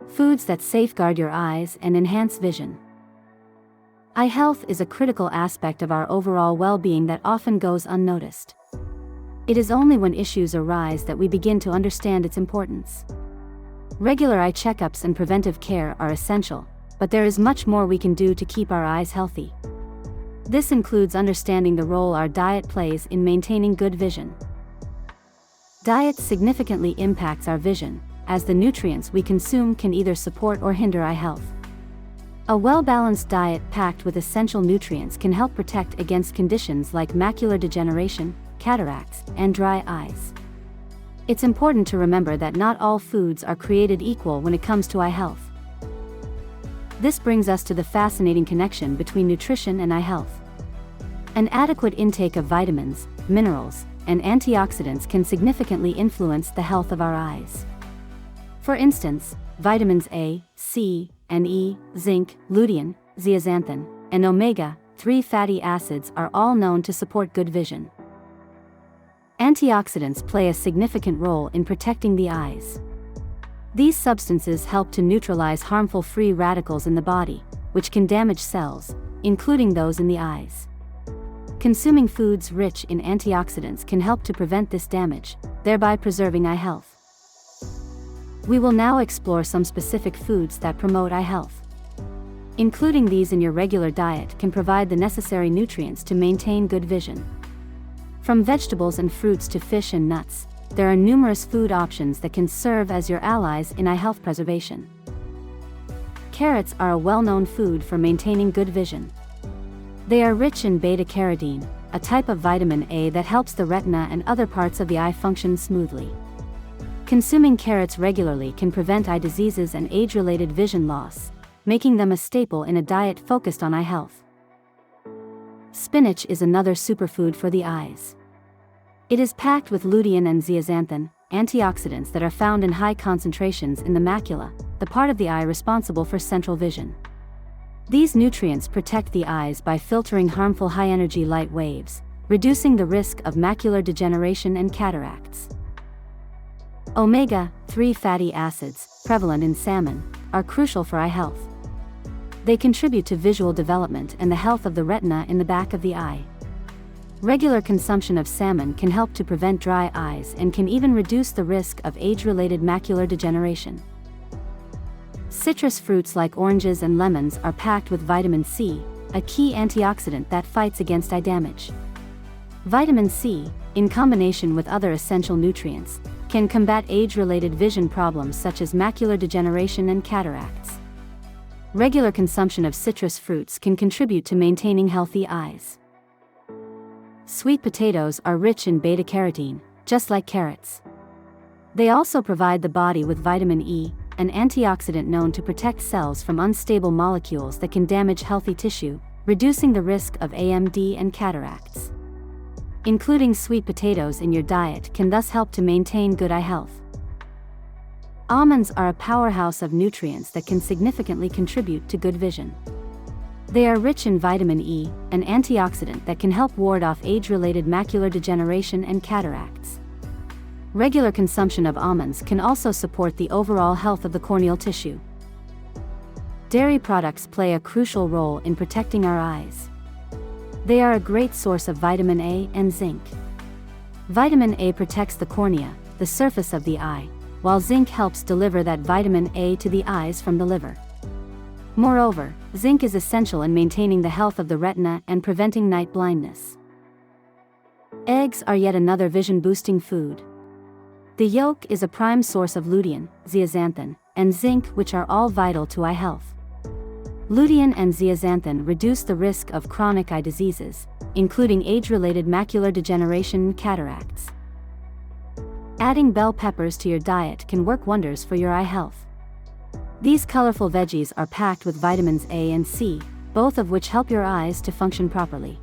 Foods that safeguard your eyes and enhance vision. Eye health is a critical aspect of our overall well-being that often goes unnoticed. It is only when issues arise that we begin to understand its importance. Regular eye checkups and preventive care are essential, but there is much more we can do to keep our eyes healthy. This includes understanding the role our diet plays in maintaining good vision. Diet significantly impacts our vision, as the nutrients we consume can either support or hinder eye health. A well-balanced diet packed with essential nutrients can help protect against conditions like macular degeneration, cataracts, and dry eyes. It's important to remember that not all foods are created equal when it comes to eye health. This brings us to the fascinating connection between nutrition and eye health. An adequate intake of vitamins, minerals, and antioxidants can significantly influence the health of our eyes. For instance, vitamins A, C, and E, zinc, lutein, zeaxanthin, and omega-3 fatty acids are all known to support good vision. Antioxidants play a significant role in protecting the eyes. These substances help to neutralize harmful free radicals in the body, which can damage cells, including those in the eyes. Consuming foods rich in antioxidants can help to prevent this damage, thereby preserving eye health. We will now explore some specific foods that promote eye health. Including these in your regular diet can provide the necessary nutrients to maintain good vision. From vegetables and fruits to fish and nuts, there are numerous food options that can serve as your allies in eye health preservation. Carrots are a well-known food for maintaining good vision. They are rich in beta-carotene, a type of vitamin A that helps the retina and other parts of the eye function smoothly. Consuming carrots regularly can prevent eye diseases and age-related vision loss, making them a staple in a diet focused on eye health. Spinach is another superfood for the eyes. It is packed with lutein and zeaxanthin, antioxidants that are found in high concentrations in the macula, the part of the eye responsible for central vision. These nutrients protect the eyes by filtering harmful high-energy light waves, reducing the risk of macular degeneration and cataracts. Omega-3 fatty acids, prevalent in salmon, are crucial for eye health. They contribute to visual development and the health of the retina in the back of the eye. Regular consumption of salmon can help to prevent dry eyes and can even reduce the risk of age-related macular degeneration. Citrus fruits like oranges and lemons are packed with vitamin C, a key antioxidant that fights against eye damage. Vitamin C, in combination with other essential nutrients, can combat age-related vision problems such as macular degeneration and cataracts. Regular consumption of citrus fruits can contribute to maintaining healthy eyes. Sweet potatoes are rich in beta-carotene, just like carrots. They also provide the body with vitamin E, an antioxidant known to protect cells from unstable molecules that can damage healthy tissue, reducing the risk of AMD and cataracts. Including sweet potatoes in your diet can thus help to maintain good eye health. Almonds are a powerhouse of nutrients that can significantly contribute to good vision. They are rich in vitamin E, an antioxidant that can help ward off age-related macular degeneration and cataracts. Regular consumption of almonds can also support the overall health of the corneal tissue. Dairy products play a crucial role in protecting our eyes. They are a great source of vitamin A and zinc. Vitamin A protects the cornea, the surface of the eye, while zinc helps deliver that vitamin A to the eyes from the liver. Moreover, zinc is essential in maintaining the health of the retina and preventing night blindness. Eggs are yet another vision-boosting food. The yolk is a prime source of lutein, zeaxanthin, and zinc, which are all vital to eye health. Lutein and zeaxanthin reduce the risk of chronic eye diseases, including age-related macular degeneration and cataracts. Adding bell peppers to your diet can work wonders for your eye health. These colorful veggies are packed with vitamins A and C, both of which help your eyes to function properly.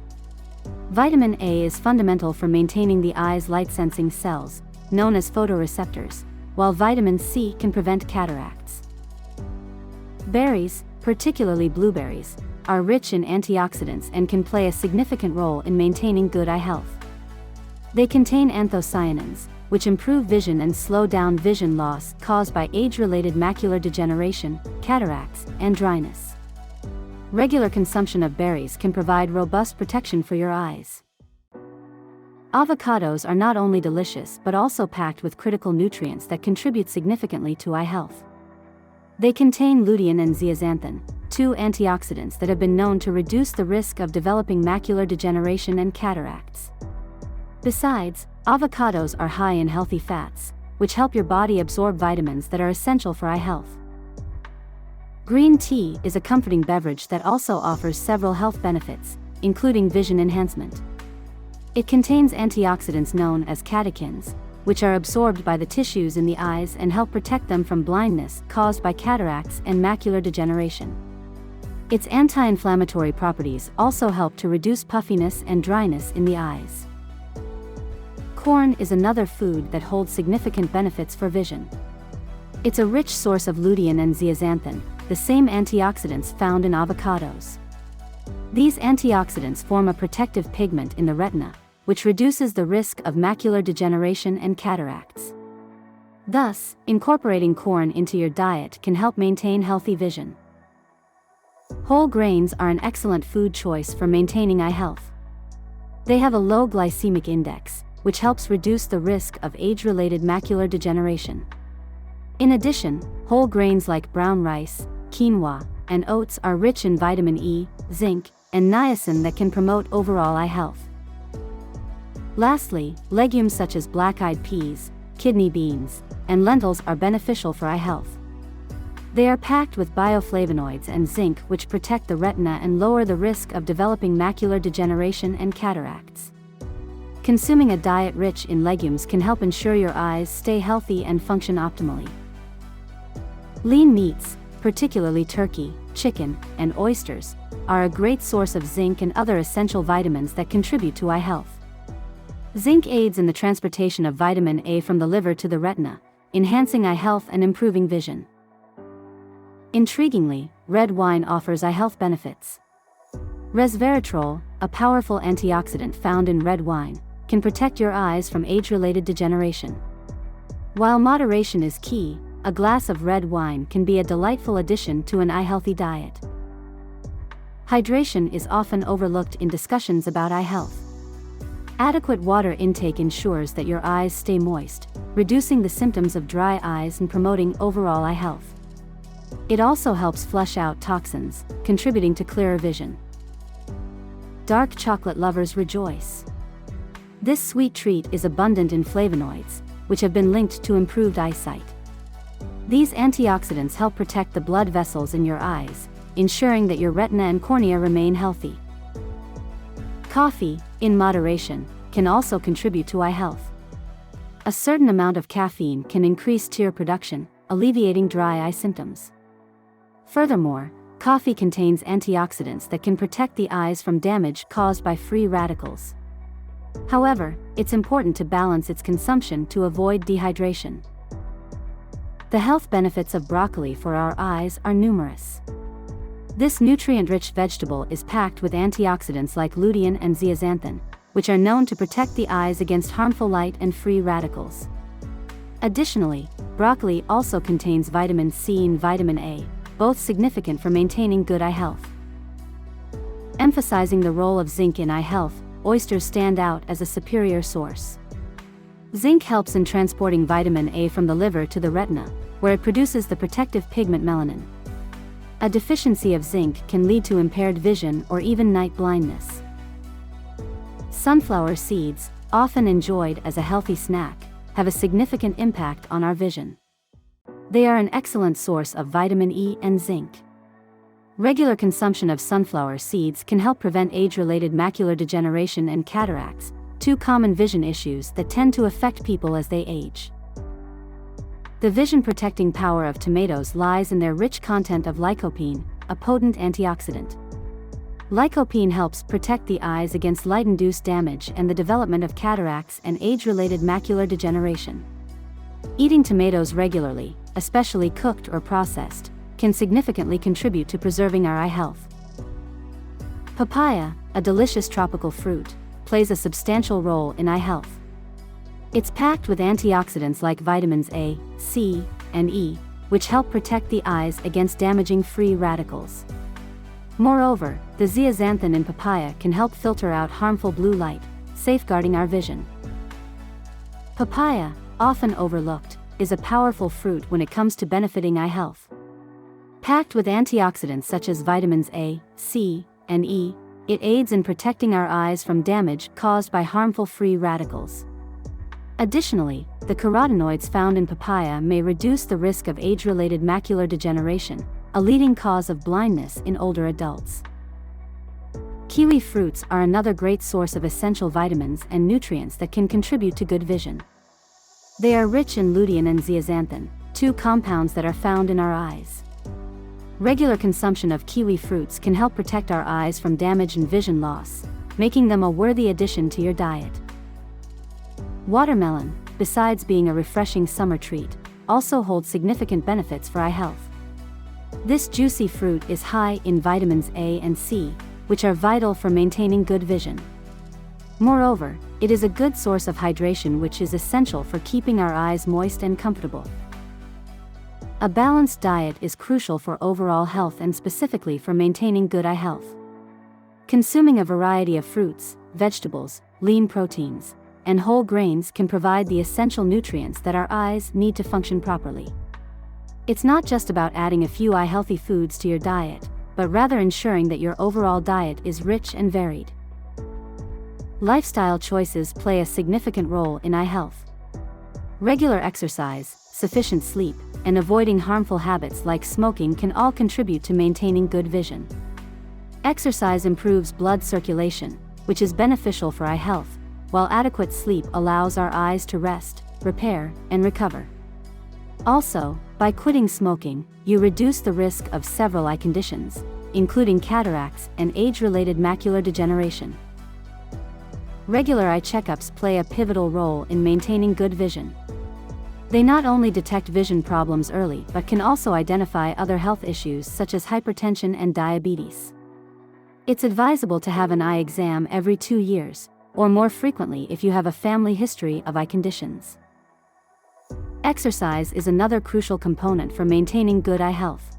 Vitamin A is fundamental for maintaining the eye's light-sensing cells, known as photoreceptors, while vitamin C can prevent cataracts. Berries, particularly blueberries, are rich in antioxidants and can play a significant role in maintaining good eye health. They contain anthocyanins, which improve vision and slow down vision loss caused by age-related macular degeneration, cataracts, and dryness. Regular consumption of berries can provide robust protection for your eyes. Avocados are not only delicious but also packed with critical nutrients that contribute significantly to eye health. They contain lutein and zeaxanthin, two antioxidants that have been known to reduce the risk of developing macular degeneration and cataracts. Besides, avocados are high in healthy fats, which help your body absorb vitamins that are essential for eye health. Green tea is a comforting beverage that also offers several health benefits, including vision enhancement. It contains antioxidants known as catechins, which are absorbed by the tissues in the eyes and help protect them from blindness caused by cataracts and macular degeneration. Its anti-inflammatory properties also help to reduce puffiness and dryness in the eyes. Corn is another food that holds significant benefits for vision. It's a rich source of lutein and zeaxanthin, the same antioxidants found in avocados. These antioxidants form a protective pigment in the retina, which reduces the risk of macular degeneration and cataracts. Thus, incorporating corn into your diet can help maintain healthy vision. Whole grains are an excellent food choice for maintaining eye health. They have a low glycemic index, which helps reduce the risk of age-related macular degeneration. In addition, whole grains like brown rice, quinoa, and oats are rich in vitamin E, zinc, and niacin that can promote overall eye health. Lastly, legumes such as black-eyed peas, kidney beans, and lentils are beneficial for eye health. They are packed with bioflavonoids and zinc which protect the retina and lower the risk of developing macular degeneration and cataracts. Consuming a diet rich in legumes can help ensure your eyes stay healthy and function optimally. Lean meats, particularly turkey, chicken, and oysters, are a great source of zinc and other essential vitamins that contribute to eye health. Zinc aids in the transportation of vitamin A from the liver to the retina, enhancing eye health and improving vision. Intriguingly, red wine offers eye health benefits. Resveratrol, a powerful antioxidant found in red wine, can protect your eyes from age-related degeneration. While moderation is key, a glass of red wine can be a delightful addition to an eye-healthy diet. Hydration is often overlooked in discussions about eye health. Adequate water intake ensures that your eyes stay moist, reducing the symptoms of dry eyes and promoting overall eye health. It also helps flush out toxins, contributing to clearer vision. Dark chocolate lovers rejoice. This sweet treat is abundant in flavonoids, which have been linked to improved eyesight. These antioxidants help protect the blood vessels in your eyes, ensuring that your retina and cornea remain healthy. Coffee, in moderation, can also contribute to eye health. A certain amount of caffeine can increase tear production, alleviating dry eye symptoms. Furthermore, coffee contains antioxidants that can protect the eyes from damage caused by free radicals. However, it's important to balance its consumption to avoid dehydration. The health benefits of broccoli for our eyes are numerous. This nutrient-rich vegetable is packed with antioxidants like lutein and zeaxanthin, which are known to protect the eyes against harmful light and free radicals. Additionally, broccoli also contains vitamin C and vitamin A, both significant for maintaining good eye health. Emphasizing the role of zinc in eye health, oysters stand out as a superior source. Zinc helps in transporting vitamin A from the liver to the retina, where it produces the protective pigment melanin. A deficiency of zinc can lead to impaired vision or even night blindness. Sunflower seeds, often enjoyed as a healthy snack, have a significant impact on our vision. They are an excellent source of vitamin E and zinc. Regular consumption of sunflower seeds can help prevent age-related macular degeneration and cataracts, two common vision issues that tend to affect people as they age. The vision-protecting power of tomatoes lies in their rich content of lycopene, a potent antioxidant. Lycopene helps protect the eyes against light-induced damage and the development of cataracts and age-related macular degeneration. Eating tomatoes regularly, especially cooked or processed, can significantly contribute to preserving our eye health. Papaya, a delicious tropical fruit, plays a substantial role in eye health. It's packed with antioxidants like vitamins A, C, and E, which help protect the eyes against damaging free radicals. Moreover, the zeaxanthin in papaya can help filter out harmful blue light, safeguarding our vision. Papaya, often overlooked, is a powerful fruit when it comes to benefiting eye health. Packed with antioxidants such as vitamins A, C, and E, it aids in protecting our eyes from damage caused by harmful free radicals. Additionally, the carotenoids found in papaya may reduce the risk of age-related macular degeneration, a leading cause of blindness in older adults. Kiwi fruits are another great source of essential vitamins and nutrients that can contribute to good vision. They are rich in lutein and zeaxanthin, two compounds that are found in our eyes. Regular consumption of kiwi fruits can help protect our eyes from damage and vision loss, making them a worthy addition to your diet. Watermelon, besides being a refreshing summer treat, also holds significant benefits for eye health. This juicy fruit is high in vitamins A and C, which are vital for maintaining good vision. Moreover, it is a good source of hydration, which is essential for keeping our eyes moist and comfortable. A balanced diet is crucial for overall health and specifically for maintaining good eye health. Consuming a variety of fruits, vegetables, lean proteins, and whole grains can provide the essential nutrients that our eyes need to function properly. It's not just about adding a few eye-healthy foods to your diet, but rather ensuring that your overall diet is rich and varied. Lifestyle choices play a significant role in eye health. Regular exercise, sufficient sleep, and avoiding harmful habits like smoking can all contribute to maintaining good vision. Exercise improves blood circulation, which is beneficial for eye health, while adequate sleep allows our eyes to rest, repair, and recover. Also, by quitting smoking, you reduce the risk of several eye conditions, including cataracts and age-related macular degeneration. Regular eye checkups play a pivotal role in maintaining good vision. They not only detect vision problems early but can also identify other health issues such as hypertension and diabetes. It's advisable to have an eye exam every 2 years, or more frequently if you have a family history of eye conditions. Exercise is another crucial component for maintaining good eye health.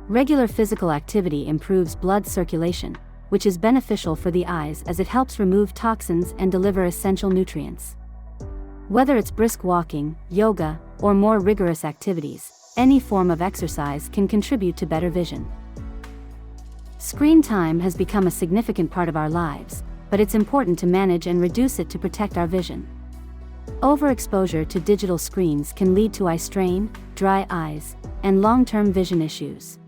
Regular physical activity improves blood circulation, which is beneficial for the eyes as it helps remove toxins and deliver essential nutrients. Whether it's brisk walking, yoga, or more rigorous activities, any form of exercise can contribute to better vision. Screen time has become a significant part of our lives, but it's important to manage and reduce it to protect our vision. Overexposure to digital screens can lead to eye strain, dry eyes, and long-term vision issues.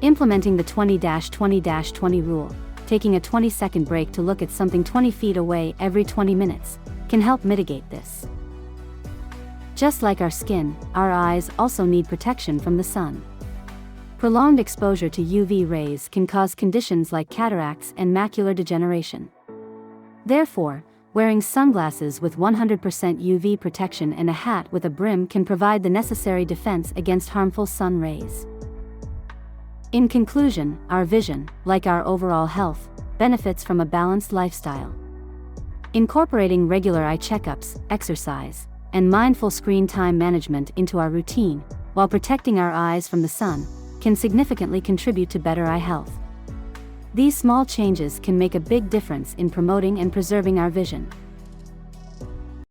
Implementing the 20-20-20 rule, taking a 20-second break to look at something 20 feet away every 20 minutes, can help mitigate this. Just like our skin, our eyes also need protection from the sun. Prolonged exposure to UV rays can cause conditions like cataracts and macular degeneration. Therefore, wearing sunglasses with 100% UV protection and a hat with a brim can provide the necessary defense against harmful sun rays. In conclusion, our vision, like our overall health, benefits from a balanced lifestyle. Incorporating regular eye checkups, exercise, and mindful screen time management into our routine, while protecting our eyes from the sun, can significantly contribute to better eye health. These small changes can make a big difference in promoting and preserving our vision.